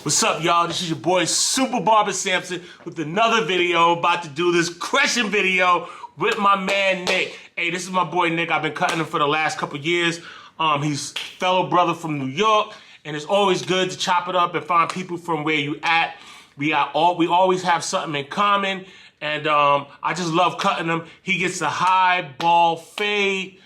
What's up, y'all? This is your boy Super Barber Sampson with another video. About to do this crushing video with my man Nick. Hey, this is my boy Nick. I've been cutting him for the last couple years. He's a fellow brother from New York, and it's always good to chop it up and find people from where you at. We always have something in common, and I just love cutting him. He gets a high ball fade.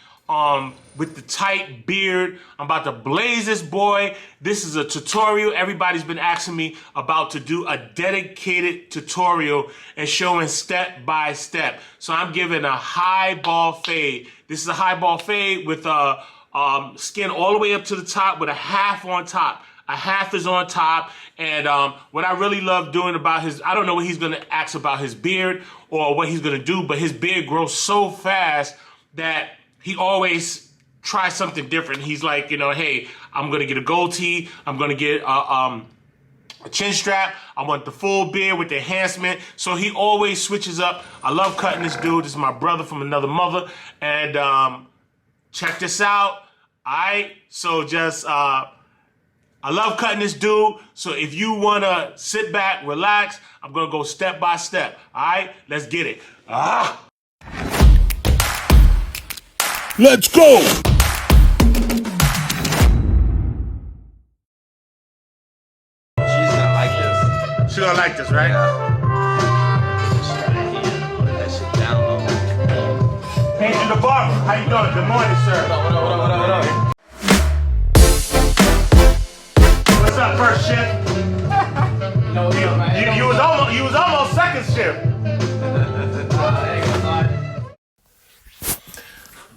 With the tight beard. I'm about to blaze this boy. This is a tutorial. Everybody's been asking me about to do a dedicated tutorial and showing step by step. So I'm giving a high ball fade. This is a high ball fade with skin all the way up to the top with a half on top. A half is on top, and what I really love doing about his, I don't know what he's gonna ask about his beard or what he's gonna do, but his beard grows so fast that he always tries something different. He's like, you know, hey, I'm gonna get a goatee. I'm gonna get a chin strap. I want the full beard with the enhancement. So he always switches up. I love cutting this dude. This is my brother from another mother. And check this out. I love cutting this dude. So if you wanna sit back, relax, I'm gonna go step by step. All right, let's get it. Let's go! She's gonna like this. She gonna like this, right? Just try to put that shit down low. Paige the barber, how you doing? Good morning, sir. What up? What's up, first shift? You was almost second shift.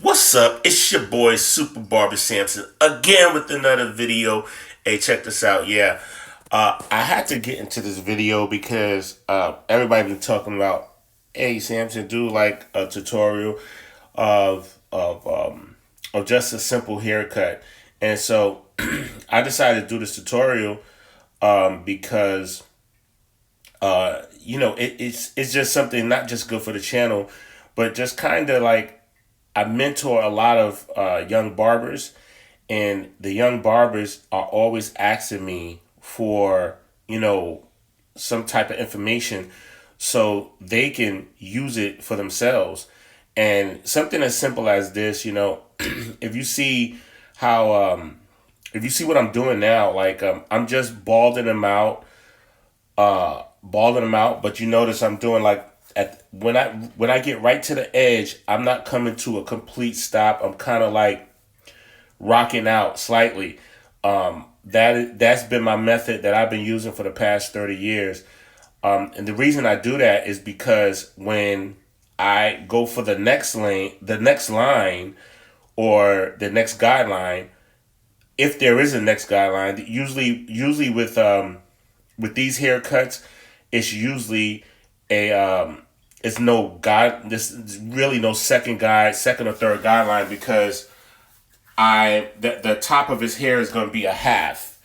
What's up? It's your boy Super Barber Sampson again with another video. Hey, check this out. Yeah, I had to get into this video because everybody been talking about, hey, Sampson, do like a tutorial of just a simple haircut, and so I decided to do this tutorial because you know, it's just something not just good for the channel, but just kind of like I mentor a lot of young barbers, and the young barbers are always asking me for, you know, some type of information so they can use it for themselves. And something as simple as this, you know, if you see how, if you see what I'm doing now, like I'm just balding them out, but you notice I'm doing like, when I get right to the edge, I'm not coming to a complete stop. I'm kind of like rocking out slightly. That's been my method that I've been using for the past 30 years. And the reason I do that is because when I go for the next line or the next guideline, if there is a next guideline, usually with these haircuts, it's usually it's no guide. This is really no second or third guideline, because the top of his hair is going to be a half,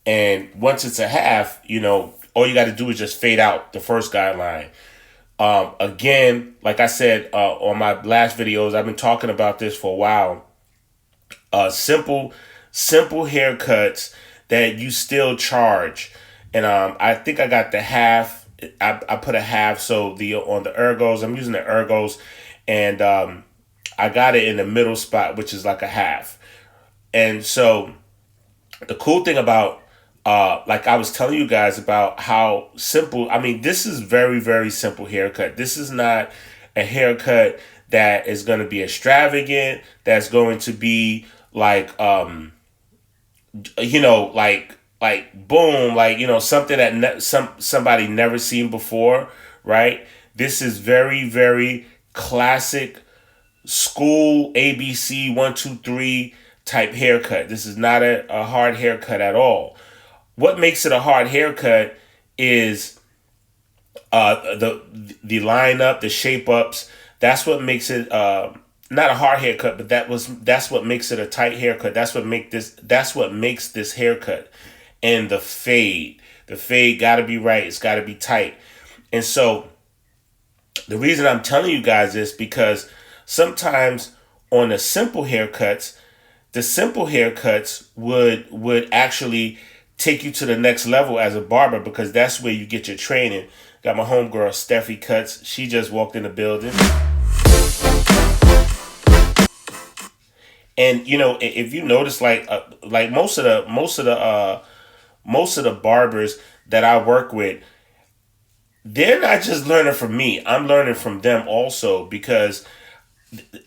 and once it's a half, you know, all you got to do is just fade out the first guideline. Again, like I said on my last videos, I've been talking about this for a while. Simple haircuts that you still charge, and I think I got the half. I put a half, so on the ergos, I'm using the ergos, and I got it in the middle spot, which is like a half. And so the cool thing about, like I was telling you guys about how simple, I mean, this is very, very simple haircut. This is not a haircut that is going to be extravagant, that's going to be like, you know, like boom, like, you know, something that somebody never seen before, right? This is very, very classic school ABC 1, 2, 3 type haircut. This is not a hard haircut at all. What makes it a hard haircut is the lineup, the shape ups. That's what makes it not a hard haircut, but that's what makes it a tight haircut. That's what makes this haircut. And the fade got to be right. It's got to be tight. And so the reason I'm telling you guys this, because sometimes on the simple haircuts would actually take you to the next level as a barber, because that's where you get your training. Got my homegirl Steffi Cuts. She just walked in the building. And you know, if you notice, like most of the barbers that I work with, they're not just learning from me. I'm learning from them also, because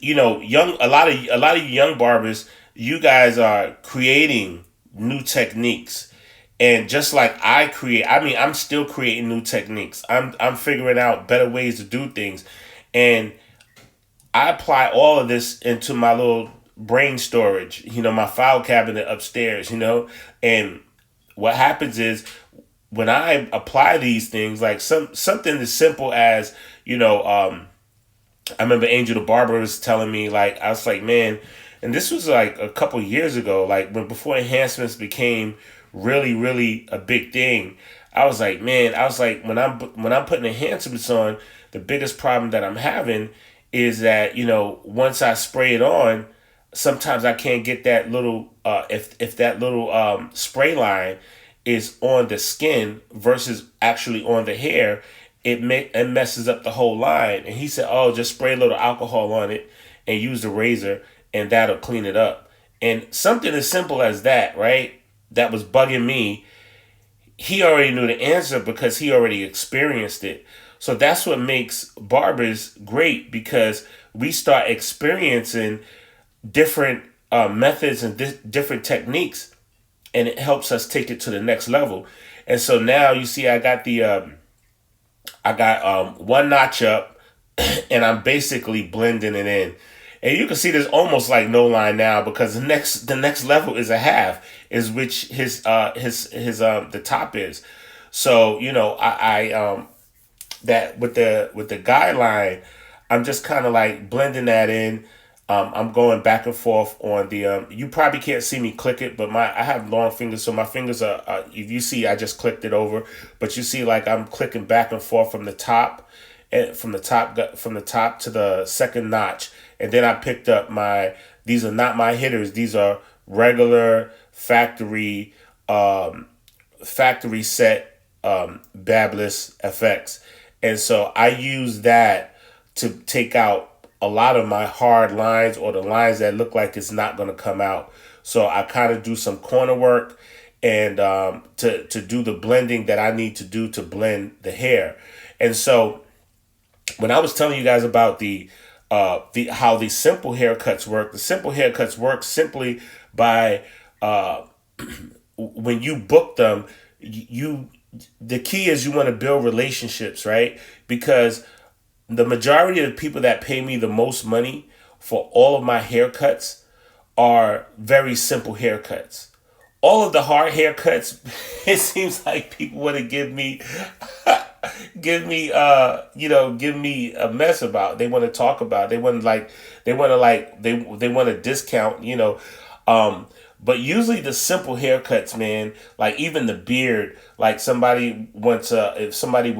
you know, a lot of young barbers, you guys are creating new techniques. And just like I'm still creating new techniques. I'm figuring out better ways to do things. And I apply all of this into my little brain storage, you know, my file cabinet upstairs, you know. And what happens is, when I apply these things, like something as simple as, you know, I remember Angel the Barber was telling me, like, I was like, man, and this was like a couple years ago, like before enhancements became really, really a big thing. I was like, man, when I'm putting enhancements on, the biggest problem that I'm having is that, you know, once I spray it on, sometimes I can't get that little if that little spray line is on the skin versus actually on the hair, it messes up the whole line. And he said, oh, just spray a little alcohol on it and use the razor, and that'll clean it up. And something as simple as that, right, that was bugging me, he already knew the answer because he already experienced it. So that's what makes barbers great, because we start experiencing different methods and different techniques, and it helps us take it to the next level. And so now you see I got one notch up, and I'm basically blending it in. And you can see there's almost like no line now, because the next level is a half, is which his the top is. So, you know, I that with the guideline, I'm just kind of like blending that in. I'm going back and forth on the, you probably can't see me click it, but I have long fingers, so my fingers are, if you see, I just clicked it over, but you see, like, I'm clicking back and forth from the top, and from the top to the second notch. And then I picked up these are not my hitters. These are regular factory set, Babyliss FX. And so I use that to take out a lot of my hard lines, or the lines that look like it's not going to come out. So I kind of do some corner work, and to do the blending that I need to do to blend the hair. And so when I was telling you guys about how these simple haircuts work, the simple haircuts work simply by when you book them, the key is you want to build relationships, right? Because the majority of the people that pay me the most money for all of my haircuts are very simple haircuts. All of the hard haircuts, it seems like people want to give me a mess about. They want to talk about. They want a discount, you know. But usually the simple haircuts, man, like even the beard, like if somebody would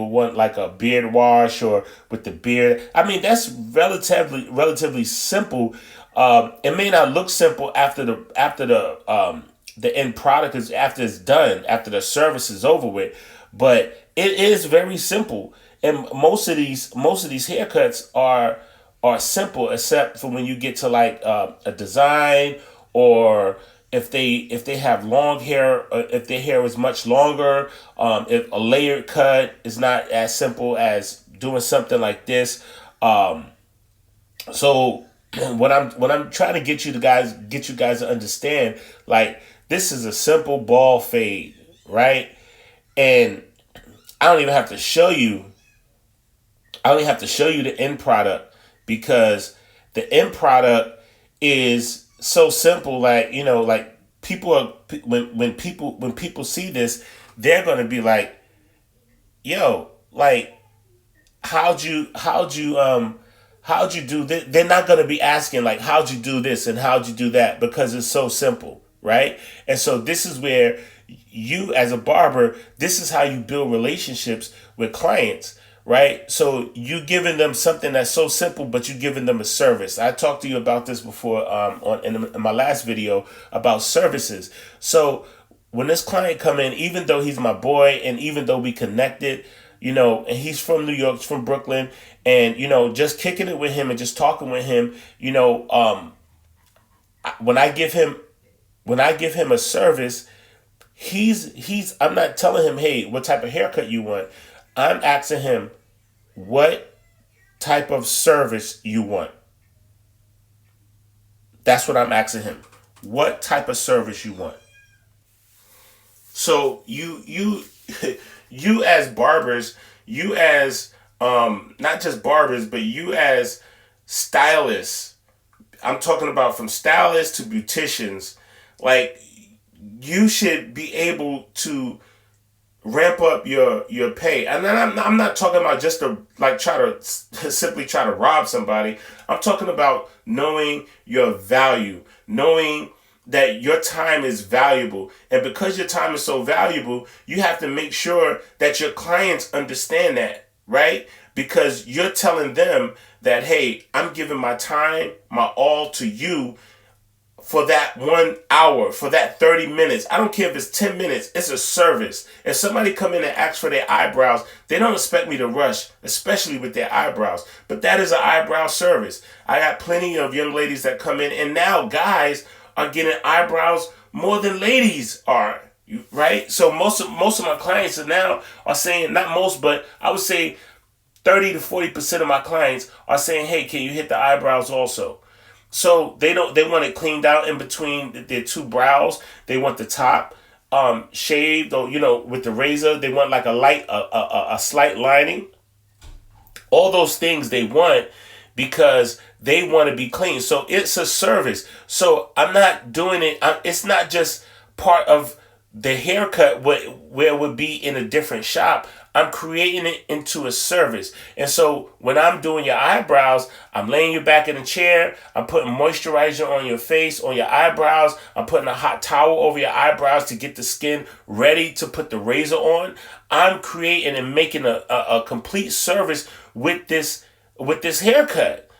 want like a beard wash, or with the beard, I mean, that's relatively simple. It may not look simple after the end product is, after it's done, after the service is over with, but it is very simple. And most of these haircuts are simple, except for when you get to like a design, or if they have long hair, if their hair is much longer, if a layered cut is not as simple as doing something like this. So what I'm trying to get you guys to understand, like, this is a simple ball fade, right? And I don't even have to show you the end product, because the end product is so simple. Like, you know, like, when people see this, they're going to be like, yo, like, how'd you do this? They're not going to be asking, like, how'd you do this and how'd you do that, because it's so simple, right? And so this is where you, as a barber, this is how you build relationships with clients, right? So you giving them something that's so simple, but you giving them a service. I talked to you about this before in my last video about services. So when this client come in, even though he's my boy and even though we connected, and he's from New York, he's from Brooklyn, and just kicking it with him and just talking with him, when I give him a service, I'm not telling him, hey, what type of haircut you want. I'm asking him what type of service you want. That's what I'm asking him. What type of service you want. So you you as barbers, you as not just barbers, but you as stylists, I'm talking about from stylists to beauticians, like you should be able to ramp up your pay. And then I'm not talking about just to like simply try to rob somebody. I'm talking about knowing your value, knowing that your time is valuable. And because your time is so valuable, you have to make sure that your clients understand that, right? Because you're telling them that, hey, I'm giving my time, my all to you for that 1 hour, for that 30 minutes. I don't care if it's 10 minutes. It's a service. If somebody come in and ask for their eyebrows, they don't expect me to rush, especially with their eyebrows. But that is an eyebrow service. I got plenty of young ladies that come in, and now guys are getting eyebrows more than ladies are, right? So most of my clients now are saying, not most, but I would say 30 to 40% of my clients are saying, hey, can you hit the eyebrows also? So they want it cleaned out in between their two brows. They want the top shaved, or with the razor. They want like a slight lining. All those things they want because they want to be clean. So it's a service. So I'm not doing it. It's not just part of the haircut where it would be in a different shop. I'm creating it into a service. And so when I'm doing your eyebrows, I'm laying you back in a chair. I'm putting moisturizer on your face, on your eyebrows. I'm putting a hot towel over your eyebrows to get the skin ready to put the razor on. I'm creating and making a complete service with this haircut.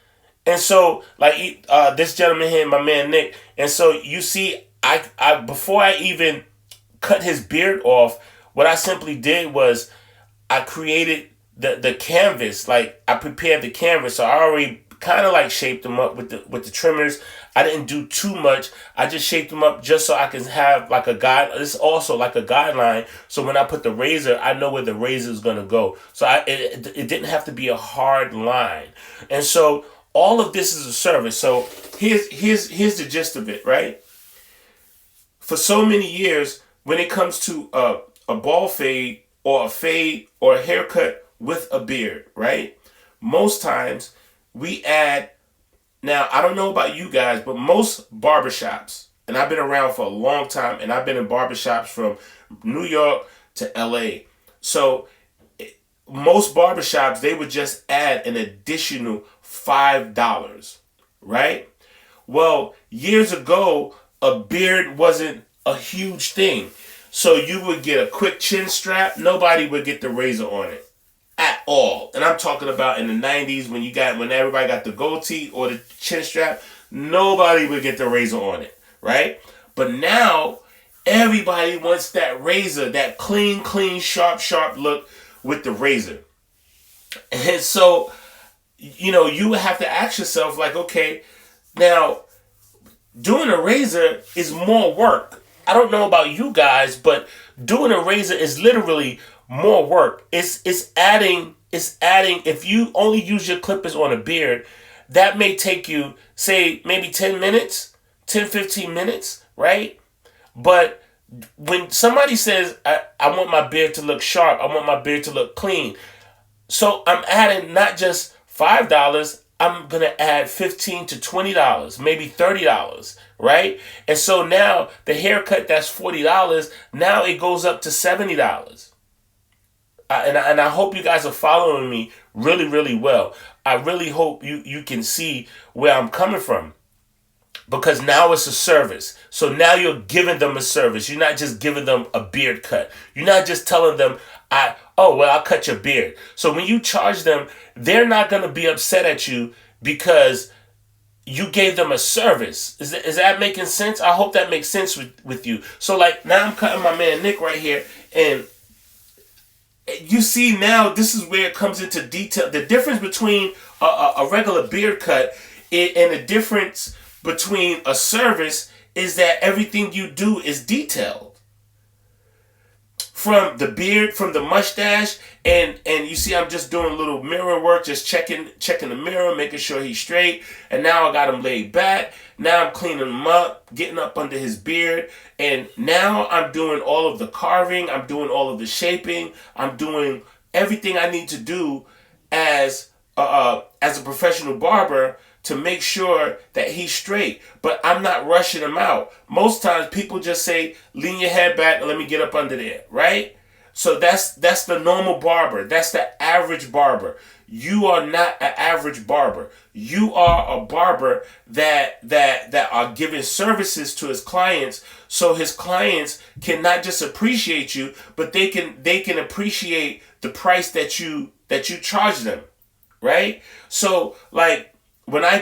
And so like this gentleman here, my man Nick. And so you see, I before I even cut his beard off, what I simply did was I created the canvas. Like I prepared the canvas, so I already kind of like shaped them up with the trimmers. I didn't do too much. I just shaped them up just so I can have like a guide. It's also like a guideline. So when I put the razor, I know where the razor is gonna go. So it didn't have to be a hard line. And so all of this is a service. So here's the gist of it, right? For so many years, when it comes to a bald fade or a fade or a haircut with a beard, right? Most times we add, now I don't know about you guys, but most barbershops, and I've been around for a long time, and I've been in barbershops from New York to LA. So most barbershops, they would just add an additional $5, right? Well, years ago, a beard wasn't a huge thing. So you would get a quick chin strap. Nobody would get the razor on it at all. And I'm talking about in the 90s when everybody got the goatee or the chin strap, nobody would get the razor on it, right? But now everybody wants that razor, that clean, sharp look with the razor. And so, you would have to ask yourself like, okay, now doing a razor is more work. I don't know about you guys, but doing a razor is literally more work. It's adding, if you only use your clippers on a beard, that may take you, say, maybe 10 minutes, 10, 15 minutes, right? But when somebody says, I want my beard to look sharp, I want my beard to look clean, so I'm adding not just $5, I'm going to add $15 to $20, maybe $30, right? And so now the haircut that's $40, now it goes up to $70. And I hope you guys are following me really, really well. I really hope you can see where I'm coming from. Because now it's a service. So now you're giving them a service. You're not just giving them a beard cut. You're not just telling them, I'll cut your beard. So when you charge them, they're not going to be upset at you because you gave them a service. Is that making sense? I hope that makes sense with you. So like now I'm cutting my man Nick right here, and you see now this is where it comes into detail. The difference between a regular beard cut and the difference between a service is that everything you do is detailed. From the beard, from the mustache, and you see I'm just doing a little mirror work, just checking the mirror, making sure he's straight. And now I got him laid back. Now I'm cleaning him up, getting up under his beard, and now I'm doing all of the carving, I'm doing all of the shaping, I'm doing everything I need to do as a professional barber to make sure that he's straight. But I'm not rushing him out. Most times people just say, lean your head back and let me get up under there, right? So that's the normal barber. That's the average barber. You are not an average barber. You are a barber that are giving services to his clients, so his clients can not just appreciate you, but they can appreciate the price that you charge them, right? So like when I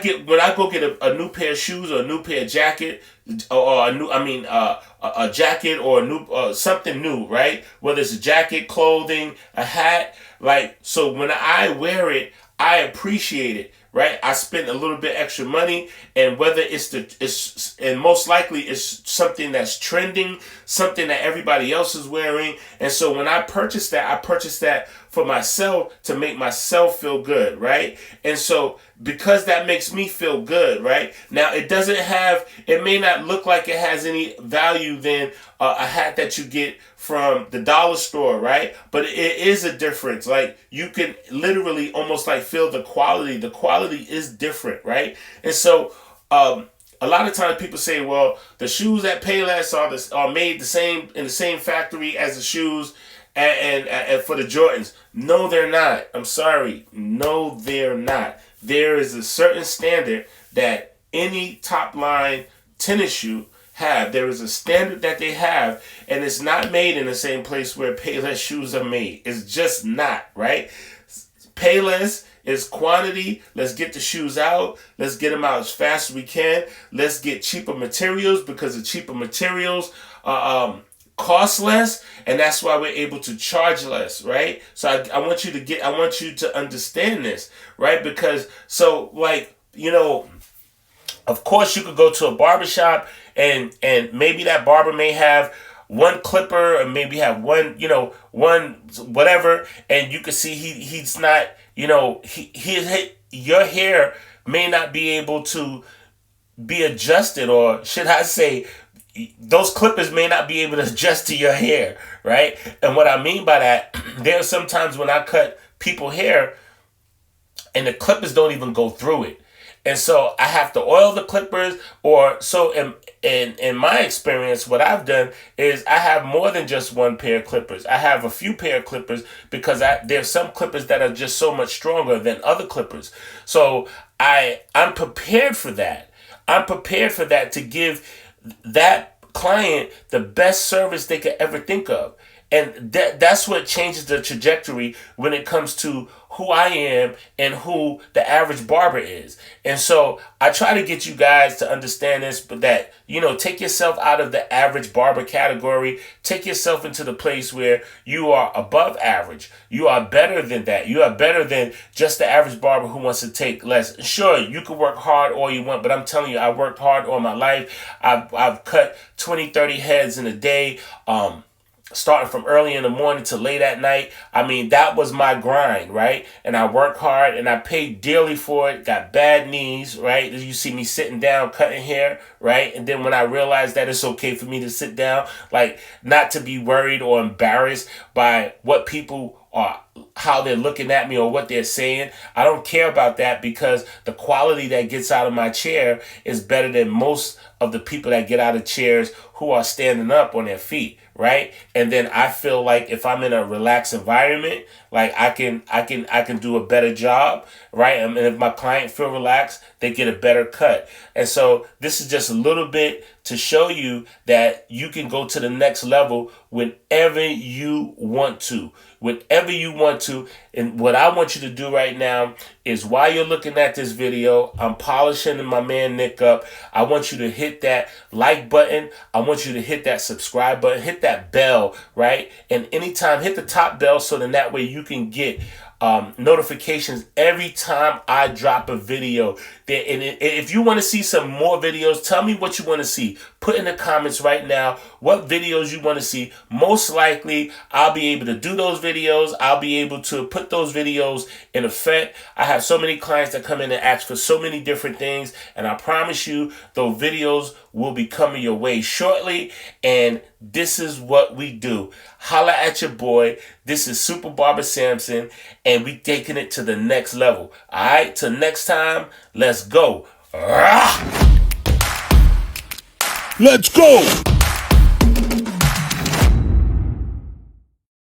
go get a new pair of shoes or a new pair of jacket, or a jacket or a new something new, right? Whether it's a jacket, clothing, a hat, like, so when I wear it, I appreciate it, right? I spend a little bit extra money, and whether and most likely it's something that's trending, something that everybody else is wearing, and so when I purchase that for myself to make myself feel good, right? And so because that makes me feel good, right? Now it may not look like it has any value than a hat that you get from the dollar store, right? But it is a difference. Like you can literally almost like feel the quality. The quality is different, right? And so a lot of times people say, well, the shoes at Payless are made in the same factory as the shoes and for the Jordans. No, they're not. I'm sorry. No, they're not. There is a certain standard that any top line tennis shoe have. There is a standard that they have, and it's not made in the same place where Payless shoes are made. It's just not, right? Payless is quantity. Let's get the shoes out. Let's get them out as fast as we can. Let's get cheaper materials, because the cheaper materials cost less, and that's why we're able to charge less, right? So I want you to understand this, right? Because so like, of course you could go to a barbershop and maybe that barber may have one clipper or maybe have one whatever, and you can see he's not, your hair may not be able to be adjusted, or should I say those clippers may not be able to adjust to your hair, right? And what I mean by that, there are some times when I cut people hair and the clippers don't even go through it. And so I have to oil the clippers, or so in my experience, what I've done is I have more than just one pair of clippers. I have a few pair of clippers because there's some clippers that are just so much stronger than other clippers. So I'm prepared for that. I'm prepared for that, to give that client the best service they could ever think of. And that's what changes the trajectory when it comes to who I am and who the average barber is. And so I try to get you guys to understand this, but that, take yourself out of the average barber category. Take yourself into the place where you are above average. You are better than that. You are better than just the average barber who wants to take less. Sure, you can work hard all you want, but I'm telling you, I worked hard all my life. I've cut 20, 30 heads in a day. Starting from early in the morning to late at night. I mean, that was my grind, right? And I worked hard and I paid dearly for it. Got bad knees, right? You see me sitting down, cutting hair, right? And then when I realized that it's okay for me to sit down, like not to be worried or embarrassed by what people are, how they're looking at me or what they're saying. I don't care about that, because the quality that gets out of my chair is better than most of the people that get out of chairs who are standing up on their feet, right? And then I feel like if I'm in a relaxed environment, like I can do a better job, right? And if my client feel relaxed, they get a better cut. And so this is just a little bit to show you that you can go to the next level whenever you want to. Whenever you want to. And what I want you to do right now is, while you're looking at this video, I'm polishing my man Nick up. I want you to hit that like button. I want you to hit that subscribe button. Hit that bell, right? And anytime, hit the top bell, so then that way you can get notifications every time I drop a video. And if you want to see some more videos, tell me what you want to see. Put in the comments right now what videos you want to see. Most likely, I'll be able to do those videos. I'll be able to put those videos in effect. I have so many clients that come in and ask for so many different things, and I promise you those videos will be coming your way shortly. And this is what we do. Holla at your boy. This is Super Barber Sampson, and we taking it to the next level. All right, till next time, let's go. Let's go!